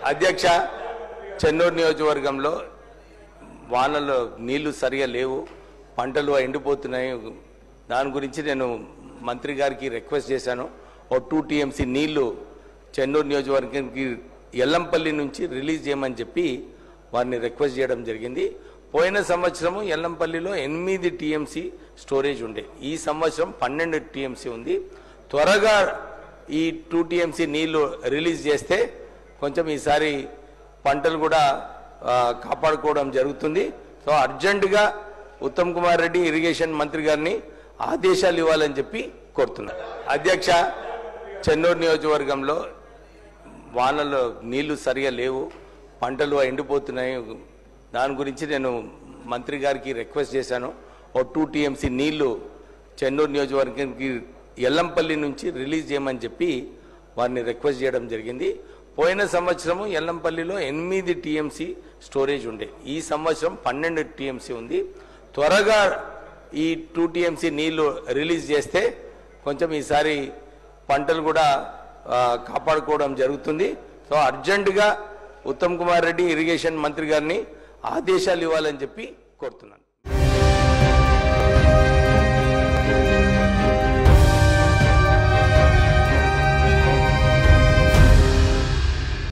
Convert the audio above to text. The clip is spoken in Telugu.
అధ్యక్ష చెన్నూరు నియోజకవర్గంలో వానలో నీళ్లు సరిగా లేవు, పంటలు ఎండిపోతున్నాయి. దాని గురించి నేను మంత్రి గారికి రిక్వెస్ట్ చేశాను. ఓ 2 TMC నీళ్లు చెన్నూరు నియోజకవర్గానికి ఎల్లంపల్లి నుంచి రిలీజ్ చేయమని చెప్పి వారిని రిక్వెస్ట్ చేయడం జరిగింది. పోయిన సంవత్సరం ఎల్లంపల్లిలో 8 TMC స్టోరేజ్ ఉండే, ఈ సంవత్సరం 12 TMC ఉంది. త్వరగా ఈ 2 TMC నీళ్లు రిలీజ్ చేస్తే కొంచెం ఈసారి పంటలు కూడా కాపాడుకోవడం జరుగుతుంది. సో అర్జెంటుగా ఉత్తమ్ కుమార్ రెడ్డి ఇరిగేషన్ మంత్రి గారిని ఆదేశాలు ఇవ్వాలని చెప్పి కోరుతున్నారు. అధ్యక్ష చెన్నూరు నియోజకవర్గంలో వానలో నీళ్లు సరిగా లేవు, పంటలు ఎండిపోతున్నాయి. దాని గురించి నేను మంత్రి గారికి రిక్వెస్ట్ చేశాను. ఓ 2 TMC నీళ్లు చెన్నూరు నియోజకవర్గానికి ఎల్లంపల్లి నుంచి రిలీజ్ చేయమని చెప్పి వారిని రిక్వెస్ట్ చేయడం జరిగింది. పోయిన సంవత్సరం ఎల్లంపల్లిలో 8 TMC స్టోరేజ్ ఉండే, ఈ సంవత్సరం 12 TMC ఉంది. త్వరగా ఈ 2 TMC నీళ్లు రిలీజ్ చేస్తే కొంచెం ఈసారి పంటలు కూడా కాపాడుకోవడం జరుగుతుంది. సో అర్జెంటుగా ఉత్తమ్ కుమార్ రెడ్డి ఇరిగేషన్ మంత్రి గారిని ఆదేశాలు ఇవ్వాలని చెప్పి కోరుతున్నాను.